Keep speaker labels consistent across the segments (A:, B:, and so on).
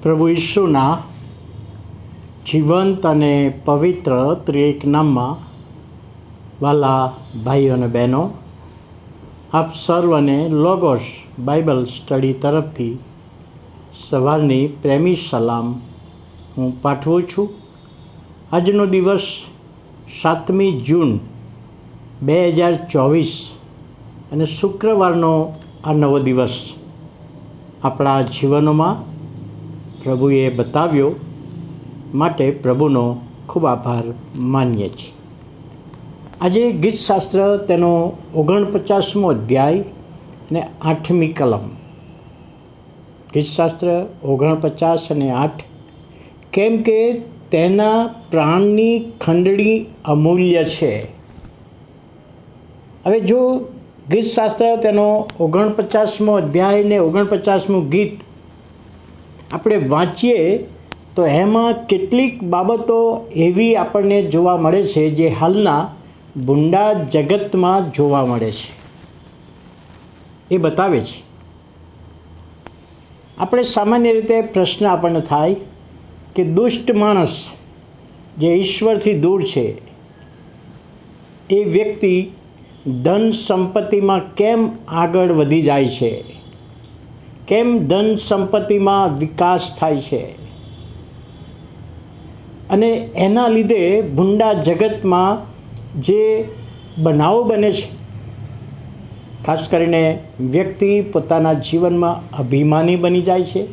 A: પ્રભુ ઈસુના જીવંત અને પવિત્ર ત્રિએક નામમાં વાલા ભાઈઓ અને બહેનો, આપ સર્વને લોગોસ બાઇબલ સ્ટડી તરફથી સવારની પ્રેમી સલામ હું પાઠવું છું. આજનો દિવસ 7મી જૂન 2024 અને શુક્રવારનો આ નવો દિવસ આપણા જીવનોમાં પ્રભુએ બતાવ્યો માટે પ્રભુનો ખૂબ આભાર માનીએ છીએ. આજે ગીતશાસ્ત્ર તેનો 49મો અધ્યાય અને 8મી કલમ. ગીતશાસ્ત્ર 49 અને 8, કેમ કે તેના પ્રાણની ખંડણી અમૂલ્ય છે. હવે જો ગીતશાસ્ત્ર તેનો 49મો અધ્યાય ને 49મું ગીત આપણે વાંચીએ તો એમાં કેટલીક બાબતો એવી આપણને જોવા મળે છે જે હાલના ભૂંડા જગતમાં જોવા મળે છે. એ બતાવે છે. આપણે સામાન્ય રીતે પ્રશ્ન આપણને થાય કે દુષ્ટ માણસ જે ઈશ્વરથી દૂર છે એ વ્યક્તિ ધન સંપત્તિમાં કેમ આગળ વધી જાય છે, કેમ ધન સંપત્તિમાં વિકાસ થાય છે, અને એના લીધે ભૂંડા જગતમાં જે બનાવો બને છે, ખાસ કરીને વ્યક્તિ પોતાના જીવનમાં અભિમાની બની જાય છે.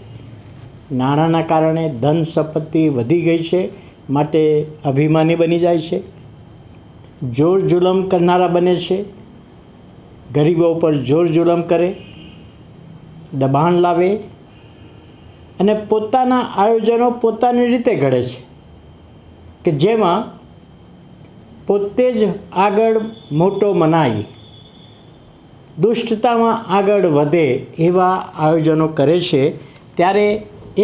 A: નાણાંના કારણે ધન સંપત્તિ વધી ગઈ છે માટે અભિમાની બની જાય છે. જોર જુલમ કરનારા બને છે, ગરીબો પર જોર જુલમ કરે, દબાણ લાવે અને પોતાના આયોજનો પોતાની રીતે ઘડે છે કે જેમાં પોતે જ આગળ મોટો મનાય, દુષ્ટતામાં આગળ વધે એવા આયોજનો કરે છે. ત્યારે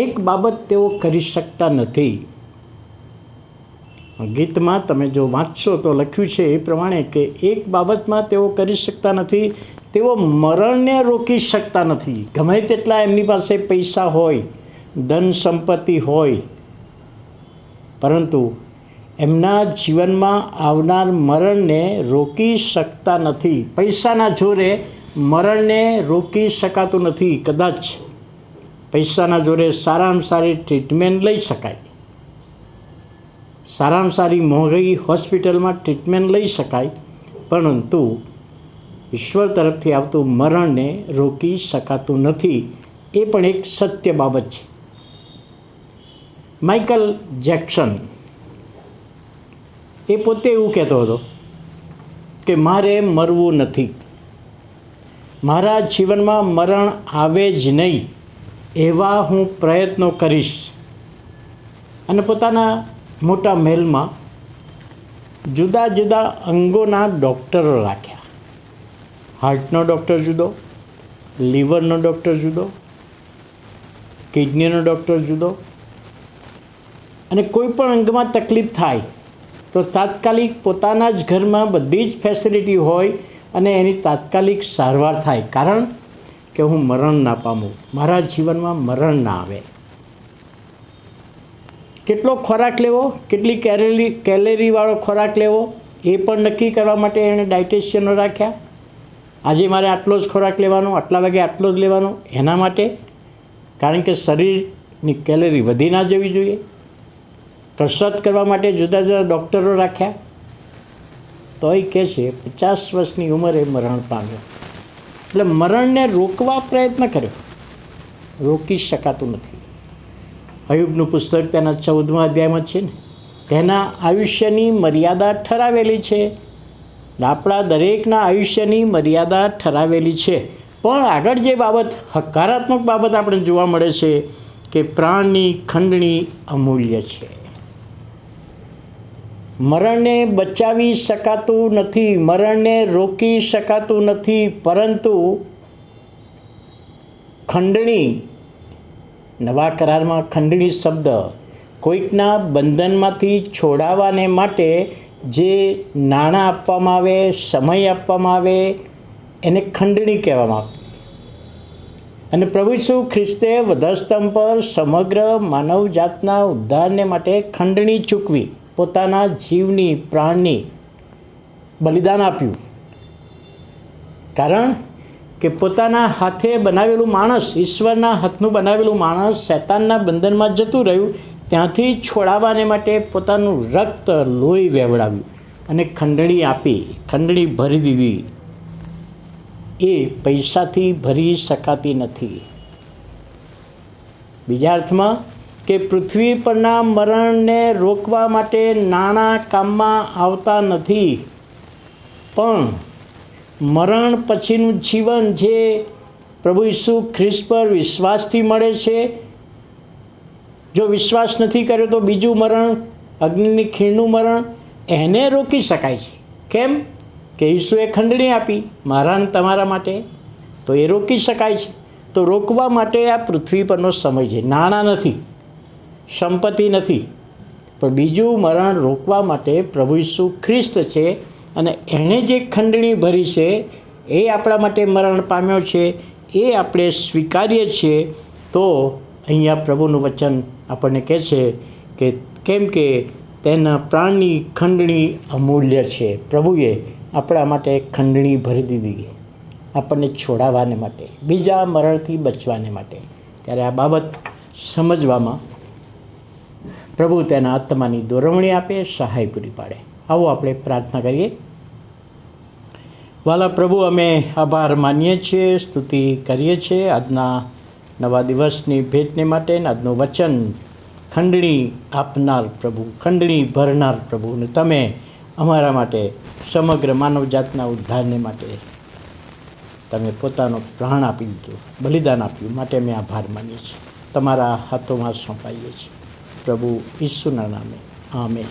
A: એક બાબત તેઓ કરી શકતા નથી. ગીતમાં તમે જો વાંચશો તો લખ્યું છે એ પ્રમાણે કે એક બાબતમાં તેઓ કરી શકતા નથી, તેઓ મરણને રોકી શકતા નથી. ગમે તેટલા એમની પાસે પૈસા હોય, ધન સંપત્તિ હોય, પરંતુ એમના જીવનમાં આવનાર મરણને રોકી શકતા નથી. પૈસાના જોરે મરણને રોકી શકાતું નથી. કદાચ પૈસાના જોરે સારામાં સારી ટ્રીટમેન્ટ લઈ શકાય, સારામાં સારી મોંઘી હોસ્પિટલમાં ટ્રીટમેન્ટ લઈ શકાય, પરંતુ ઈશ્વર તરફથી આવતું મરણને રોકી શકાતું નથી. એ પણ એક સત્ય બાબત છે. માઇકલ જેક્સન એ પોતે એવું કહેતો હતો કે મારે મરવું નથી, મારા જીવનમાં મરણ આવે જ નહીં એવા હું પ્રયત્નો કરીશ. અને પોતાના મોટા મહેલમાં જુદા જુદા અંગોના ડૉક્ટરો રાખ્યા. હાર્ટનો ડૉક્ટર જુદો, લીવરનો ડૉક્ટર જુદો, કિડનીનો ડૉક્ટર જુદો. અને કોઈ પણ અંગમાં તકલીફ થાય તો તાત્કાલિક પોતાના જ ઘરમાં બધી જ ફેસિલિટી હોય અને એની તાત્કાલિક સારવાર થાય, કારણ કે હું મરણ ના પામું, મારા જીવનમાં મરણ ના આવે. કેટલો ખોરાક લેવો, કેટલી કેલેરીવાળો ખોરાક લેવો એ પણ નક્કી કરવા માટે એણે ડાયટિશિયનો રાખ્યા. આજે મારે આટલો જ ખોરાક લેવાનો, આટલા વાગે આટલો જ લેવાનો, એના માટે, કારણ કે શરીરની કેલેરી વધી ના જવી જોઈએ. કસરત કરવા માટે જુદા જુદા ડૉક્ટરો રાખ્યા. તો એ કહે છે 50 વર્ષની ઉંમરે મરણ પામ્યો. એટલે મરણને રોકવા પ્રયત્ન કર્યો, રોકી શકાતું નથી. અયુબનું પુસ્તક તેના 14મા અધ્યાયમાં છે ને, તેના આયુષ્યની મર્યાદા ઠરાવેલી છે. આપણા દરેકના આયુષ્યની મર્યાદા ઠરાવેલી છે. પણ આગળ જે બાબત, હકારાત્મક બાબત આપણે જોવા મળે છે કે પ્રાણની ખંડણી અમૂલ્ય છે. મરણને બચાવી શકાતું નથી, મરણને રોકી શકાતું નથી, પરંતુ ખંડણી, નવા કરારમાં ખંડણી શબ્દ કોઈકના બંધનમાંથી છોડાવવાને માટે જે નાણાં આપવામાં આવે, સમય આપવામાં આવે, એને ખંડણી કહેવામાં આવે. અને પ્રભુ ઈસુ ખ્રિસ્તે વધસ્તંભ પર સમગ્ર માનવજાતના ઉદ્ધારને માટે ખંડણી ચૂકવી પોતાના જીવની પ્રાણની બલિદાન આપ્યું. કારણ કે પોતાના હાથે બનાવેલું માણસ, ઈશ્વરના હાથનું બનાવેલું માણસ શૈતાનના બંધનમાં જતું રહ્યું. ત્યાંથી છોડાવવાને માટે પોતાનું રક્ત, લોહી વહેવડાવ્યું અને ખંડણી આપી, ખંડણી ભરી દીધી. એ પૈસાથી ભરી શકાતી નથી. બીજા અર્થમાં કે પૃથ્વી પરના મરણને રોકવા માટે નાણાં કામમાં આવતા નથી, પણ મરણ પછીનું જીવન જે પ્રભુ ઈસુ ખ્રિસ્ત પર વિશ્વાસથી મળે છે. જો વિશ્વાસ નથી કર્યો તો બીજું મરણ, અગ્નિની ખીણનું મરણ, એને રોકી શકાય છે. કેમ કે ઈસુએ ખંડણી આપી મારા અને તમારા માટે, તો એ રોકી શકાય છે. તો રોકવા માટે આ પૃથ્વી પરનો સમય છે, નાણાં નથી, સંપત્તિ નથી, પણ બીજું મરણ રોકવા માટે પ્રભુ ઈસુ ખ્રિસ્ત છે. અને એણે જે ખંડણી ભરી છે એ આપણા માટે મરણ પામ્યો છે, એ આપણે સ્વીકારીએ છીએ. તો અહીંયા પ્રભુનું વચન આપણને કહે છે કે કેમ કે તેના પ્રાણની ખંડણી અમૂલ્ય છે. પ્રભુએ આપણા માટે ખંડણી ભરી દીધી આપણને છોડાવવાને માટે, બીજા મરણથી બચવાને માટે. ત્યારે આ બાબત સમજવામાં પ્રભુ તેના આત્માની દોરવણી આપે, સહાય પૂરી પાડે. આવો આપણે પ્રાર્થના કરીએ. વાલા પ્રભુ, અમે આભાર માનીએ છીએ, સ્તુતિ કરીએ છીએ આજના નવા દિવસની ભેટને માટે. આજનું વચન ખંડણી આપનાર પ્રભુ, ખંડણી ભરનાર પ્રભુ, ને તમે અમારા માટે સમગ્ર માનવજાતના ઉદ્ધારને માટે તમે પોતાનો પ્રાણ આપી દીધો, બલિદાન આપ્યું, માટે અમે આભાર માનીએ છીએ. તમારા હાથોમાં સોંપાઈએ છીએ પ્રભુ ઈસુના નામે. આમેન.